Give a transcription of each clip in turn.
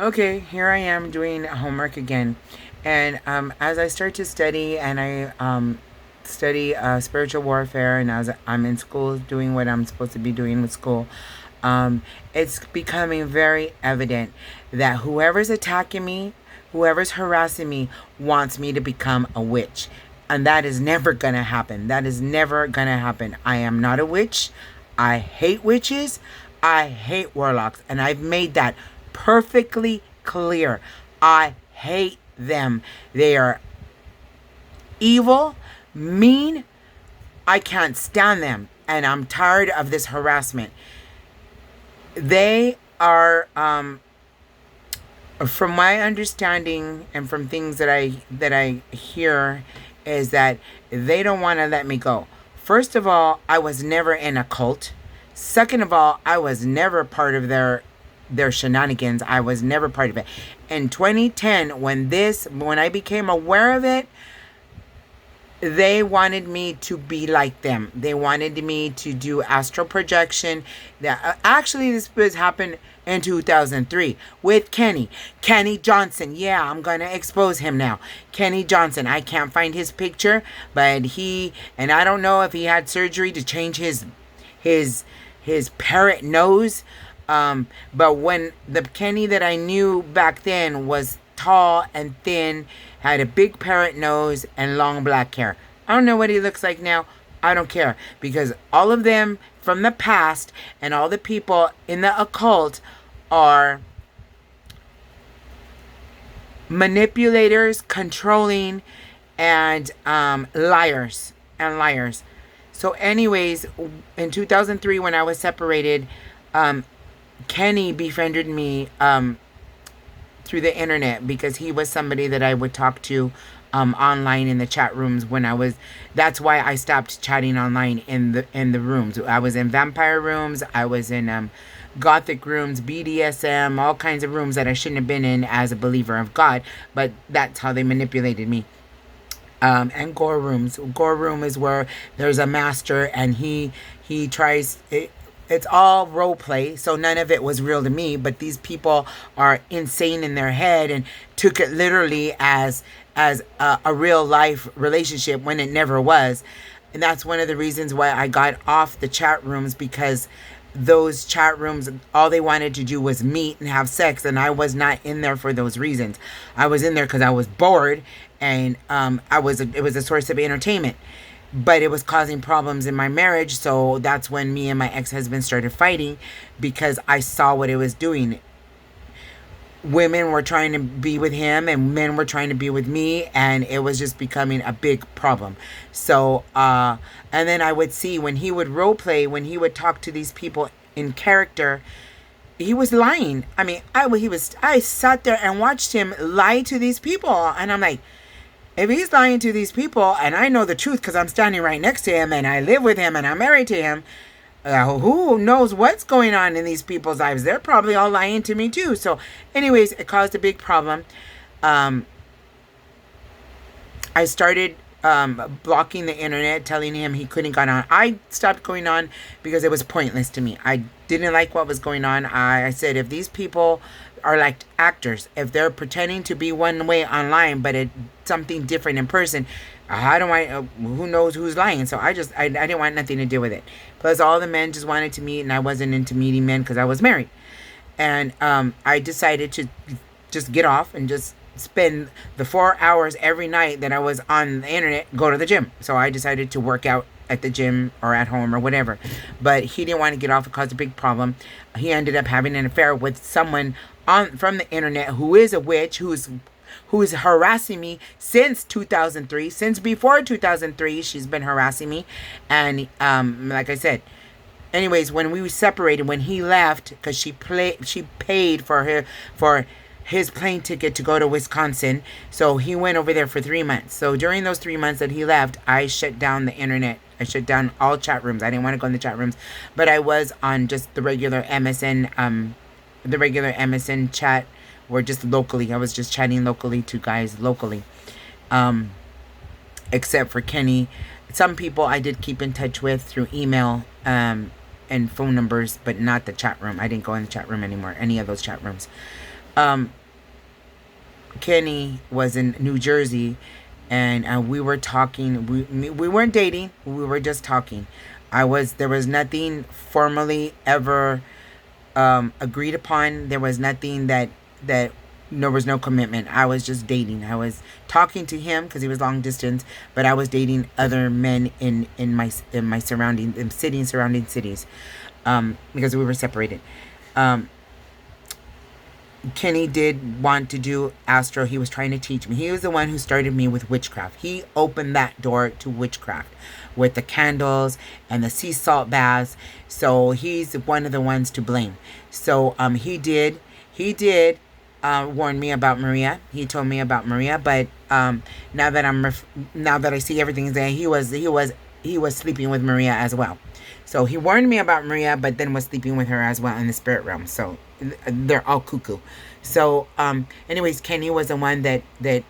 Okay, here I am doing homework again. And as I start to study and I study spiritual warfare, and as I'm in school doing what I'm supposed to be doing with school, it's becoming very evident that whoever's attacking me, whoever's harassing me, wants me to become a witch. And that is never going to happen. That is never going to happen. I am not a witch. I hate witches. I hate warlocks. And I've made that perfectly clear. I hate them. They are evil, mean. I can't stand them. And I'm tired of this harassment. They are, from my understanding and from things that I hear, is that they don't want to let me go. First of all, I was never in a cult. Second of all, I was never part of their shenanigans. I was never part of it. In 2010, when I became aware of it, they wanted me to be like them. They wanted me to do astral projection. Actually, this was happened in 2003 with Kenny Johnson. Yeah, I'm gonna expose him now. Kenny Johnson. I can't find his picture, but and I don't know if he had surgery to change his parrot nose. But when the Kenny that I knew back then was tall and thin, had a big parrot nose and long black hair. I don't know what he looks like now. I don't care, because all of them from the past and all the people in the occult are manipulators, controlling, and liars. So anyways, in 2003 when I was separated, Kenny befriended me through the internet because he was somebody that I would talk to online in the chat rooms that's why I stopped chatting online in the rooms. I was in vampire rooms, I was in gothic rooms, BDSM, all kinds of rooms that I shouldn't have been in as a believer of God, but that's how they manipulated me. And gore rooms. Gore room is where there's a master and he tries it's all role play, so none of it was real to me, but these people are insane in their head and took it literally as a real life relationship when it never was. And that's one of the reasons why I got off the chat rooms, because those chat rooms, all they wanted to do was meet and have sex, and I was not in there for those reasons. I was in there because I was bored, and it was a source of entertainment, but it was causing problems in my marriage. So that's when me and my ex-husband started fighting, because I saw what it was doing. Women were trying to be with him and men were trying to be with me, and it was just becoming a big problem. So and then I would see when he would role play, when he would talk to these people in character, he was lying. I mean, I sat there and watched him lie to these people, and I'm like, if he's lying to these people and I know the truth because I'm standing right next to him and I live with him and I'm married to him, who knows what's going on in these people's lives? They're probably all lying to me too. So anyways, it caused a big problem. I started blocking the internet, telling him he couldn't go on. I stopped going on because it was pointless to me. I didn't like what was going on. I said, if these people are like actors, if they're pretending to be one way online but it's something different in person, how do I who knows who's lying? So I didn't want nothing to do with it. Plus all the men just wanted to meet, and I wasn't into meeting men because I was married. And I decided to just get off and just spend the 4 hours every night that I was on the internet, go to the gym. So I decided to work out at the gym or at home or whatever. But he didn't want to get off. It caused a big problem. He ended up having an affair with someone from the internet who is a witch, who is harassing me since 2003. Since before 2003, she's been harassing me. And like I said, anyways, when we separated, when he left, because she paid for his plane ticket to go to Wisconsin, so he went over there for 3 months. So during those 3 months that he left, I shut down the internet. I shut down all chat rooms. I didn't want to go in the chat rooms, but I was on just the regular MSN chat, or just locally. I was just chatting locally to guys locally, except for Kenny. Some people I did keep in touch with through email and phone numbers, but not the chat room. I didn't go in the chat room anymore, any of those chat rooms. Um, Kenny was in New Jersey, and we were talking. We weren't dating. We were just talking. There was nothing formally ever agreed upon. There was nothing that there was no commitment. I was just dating. I was talking to him because he was long distance, but I was dating other men in my surrounding in cities, surrounding cities, because we were separated. Um, Kenny did want to do astro. He was trying to teach me. He was the one who started me with witchcraft. He opened that door to witchcraft with the candles and the sea salt baths. So he's one of the ones to blame. So he did warn me about Maria. He told me about Maria, but now that I see everything there, he was sleeping with Maria as well. So he warned me about Maria, but then was sleeping with her as well in the spirit realm. So they're all cuckoo. So, anyways, Kenny was the one that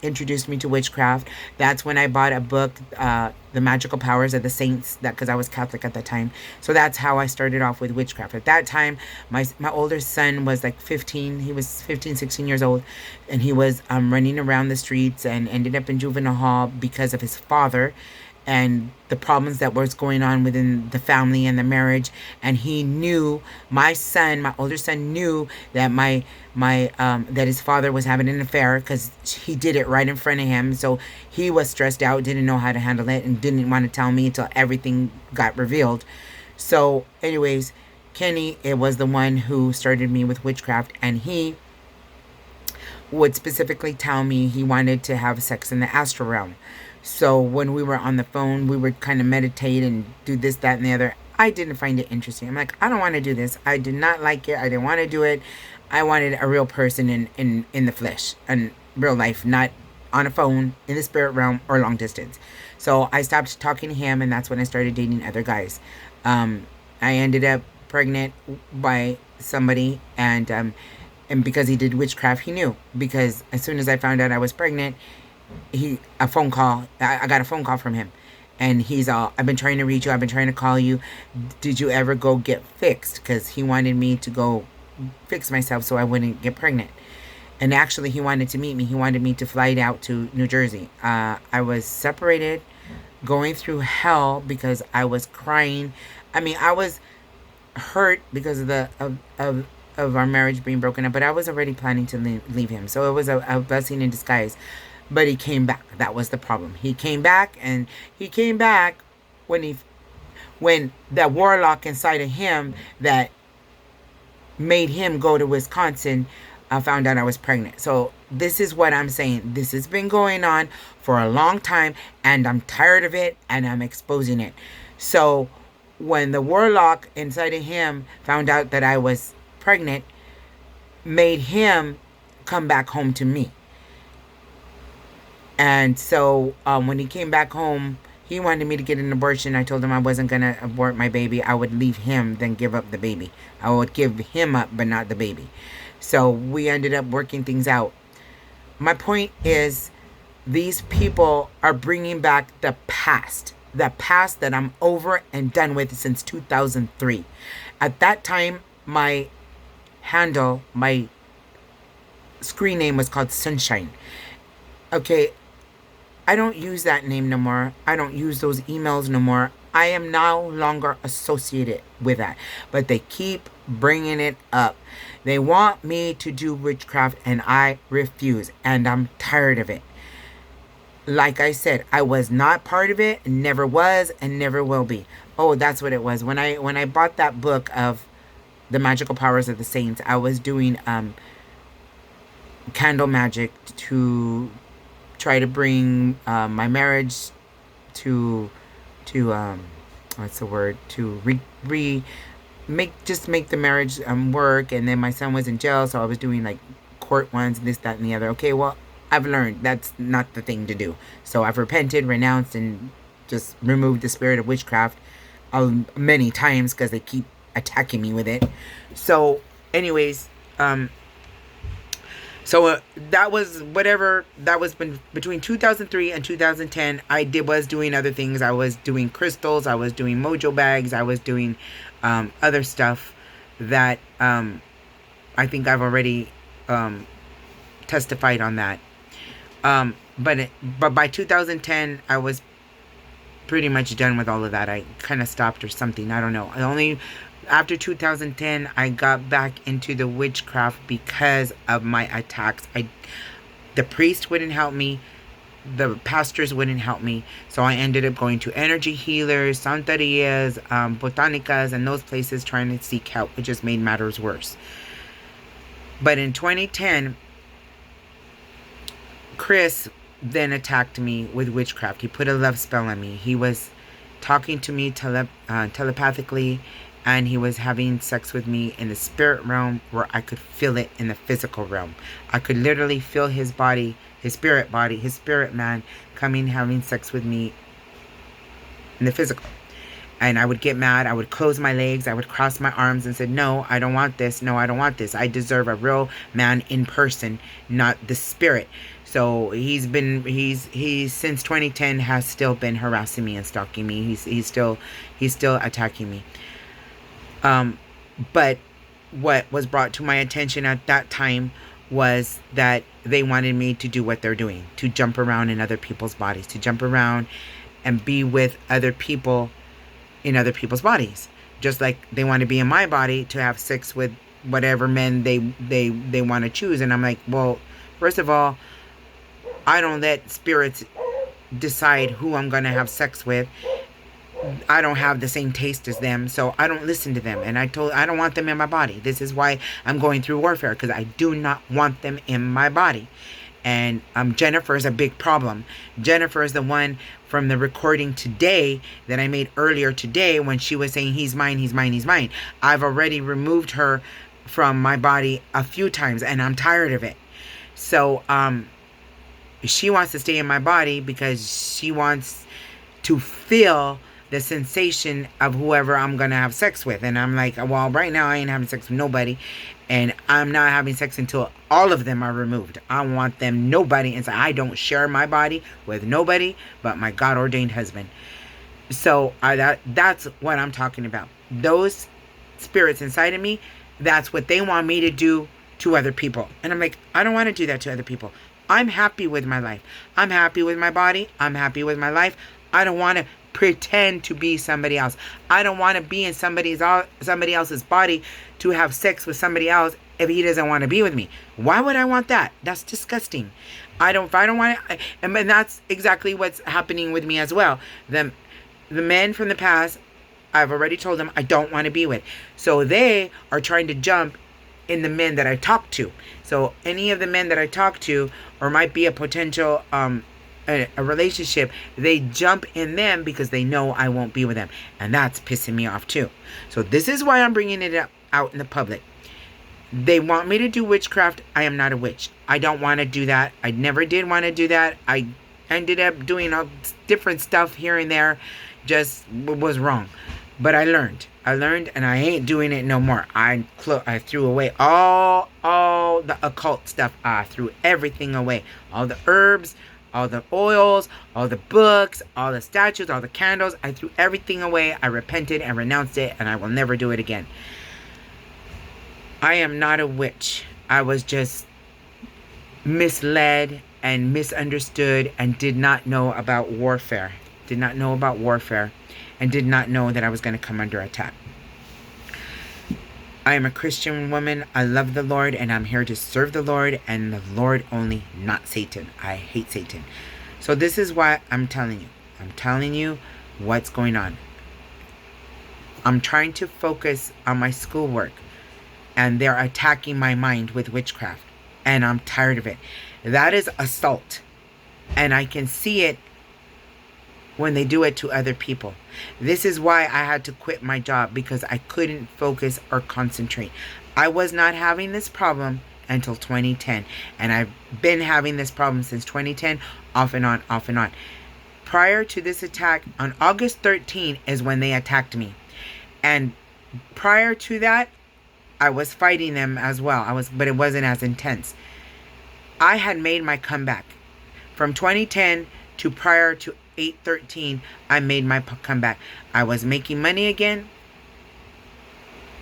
introduced me to witchcraft. That's when I bought a book, The Magical Powers of the Saints, that because I was Catholic at the time. So that's how I started off with witchcraft. At that time, my older son was like 15. He was 15, 16 years old, and he was running around the streets and ended up in juvenile hall because of his father and the problems that was going on within the family and the marriage. And he knew, my older son knew that that his father was having an affair because he did it right in front of him. So he was stressed out, didn't know how to handle it, and didn't want to tell me until everything got revealed. So anyways, Kenny, it was the one who started me with witchcraft, and he would specifically tell me he wanted to have sex in the astral realm. So when we were on the phone, we would kind of meditate and do this, that, and the other. I didn't find it interesting. I'm like, I don't want to do this. I did not like it. I didn't want to do it. I wanted a real person in the flesh and real life, not on a phone, in the spirit realm, or long distance. So I stopped talking to him, and that's when I started dating other guys. I ended up pregnant by somebody, and because he did witchcraft, he knew. Because as soon as I found out I was pregnant, I got a phone call from him, and he's all, I've been trying to reach you, I've been trying to call you, did you ever go get fixed? Because he wanted me to go fix myself so I wouldn't get pregnant. And actually, he wanted to meet me. He wanted me to fly out to New Jersey. I was separated, going through hell because I was crying. I mean, I was hurt because of of our marriage being broken up, but I was already planning to leave him. So it was a blessing in disguise. But he came back. That was the problem. He came back, and he came back when that warlock inside of him that made him go to Wisconsin found out I was pregnant. So this is what I'm saying. This has been going on for a long time, and I'm tired of it, and I'm exposing it. So when the warlock inside of him found out that I was pregnant, made him come back home to me. And so when he came back home, he wanted me to get an abortion. I told him I wasn't going to abort my baby. I would leave him, then give up the baby. I would give him up, but not the baby. So we ended up working things out. My point is, these people are bringing back the past that I'm over and done with since 2003. At that time, my screen name was called Sunshine. Okay, I don't use that name no more. I don't use those emails no more. I am no longer associated with that. But they keep bringing it up. They want me to do witchcraft, and I refuse. And I'm tired of it. Like I said, I was not part of it, never was, and never will be. Oh, that's what it was. When I bought that book of The Magical Powers of the Saints, I was doing candle magic to try to bring my marriage to what's the word, to make the marriage work. And then my son was in jail, so I was doing like court ones, this, that, and the other. Okay, well, I've learned that's not the thing to do. So I've repented, renounced, and just removed the spirit of witchcraft many times because they keep attacking me with it. So anyways, so that was whatever. That was between 2003 and 2010. Was doing other things. I was doing crystals. I was doing mojo bags. I was doing other stuff that I think I've already testified on that. But by 2010, I was pretty much done with all of that. I kind of stopped or something. I don't know. Only after 2010, I got back into the witchcraft because of my attacks. The priest wouldn't help me. The pastors wouldn't help me. So I ended up going to energy healers, santerias, botanicas, and those places trying to seek help. It just made matters worse. But in 2010, Chris then attacked me with witchcraft. He put a love spell on me. He was talking to me telepathically, and he was having sex with me in the spirit realm where I could feel it in the physical realm. I could literally feel his body, his spirit man coming, having sex with me in the physical. And I would get mad. I would close my legs. I would cross my arms and say, no, I don't want this. No, I don't want this. I deserve a real man in person, not the spirit. So he's since 2010 has still been harassing me and stalking me. He's still attacking me. But what was brought to my attention at that time was that they wanted me to do what they're doing, to jump around in other people's bodies, to jump around and be with other people in other people's bodies, just like they want to be in my body to have sex with whatever men they want to choose. And I'm like, well, first of all, I don't let spirits decide who I'm going to have sex with. I don't have the same taste as them, so I don't listen to them. And I don't want them in my body. This is why I'm going through warfare, because I do not want them in my body. And Jennifer is a big problem. Jennifer is the one from the recording today that I made earlier today when she was saying, he's mine, he's mine, he's mine. I've already removed her from my body a few times, and I'm tired of it. So she wants to stay in my body because she wants to feel the sensation of whoever I'm going to have sex with. And I'm like, well, right now I ain't having sex with nobody. And I'm not having sex until all of them are removed. I want them, nobody inside. I don't share my body with nobody but my God-ordained husband. So that's what I'm talking about. Those spirits inside of me, that's what they want me to do to other people. And I'm like, I don't want to do that to other people. I'm happy with my life. I'm happy with my body. I'm happy with my life. I don't want to pretend to be somebody else. I don't want to be in somebody else's body to have sex with somebody else if he doesn't want to be with me. Why would I want that? That's disgusting. If I don't want to, and that's exactly what's happening with me as well. The men from the past, I've already told them I don't want to be with. So they are trying to jump in the men that I talk to. So any of the men that I talk to, or might be a potential a relationship, they jump in them because they know I won't be with them, and that's pissing me off too. So this is why I'm bringing it out in the public. They want me to do witchcraft. I am not a witch. I don't want to do that. I never did want to do that. I ended up doing all different stuff here and there. Just was wrong. But I learned, and I ain't doing it no more. I threw away all the occult stuff. I threw everything away. All the herbs, all the oils, all the books, all the statues, all the candles. I threw everything away. I repented and renounced it, and I will never do it again. I am not a witch. I was just misled and misunderstood and did not know about warfare. And did not know that I was going to come under attack. I am a Christian woman. I love the Lord, and I'm here to serve the Lord and the Lord only, not Satan. I hate Satan. So this is why I'm telling you. I'm telling you what's going on. I'm trying to focus on my schoolwork, and they're attacking my mind with witchcraft, and I'm tired of it. That is assault, and I can see it when they do it to other people. This is why I had to quit my job, because I couldn't focus or concentrate. I was not having this problem until 2010, and I've been having this problem since 2010, off and on. Prior to this attack, on August 13 is when they attacked me. And prior to that, I was fighting them as well. But it wasn't as intense. I had made my comeback. From 2010 to prior to 8/13, I made my comeback. I was making money again.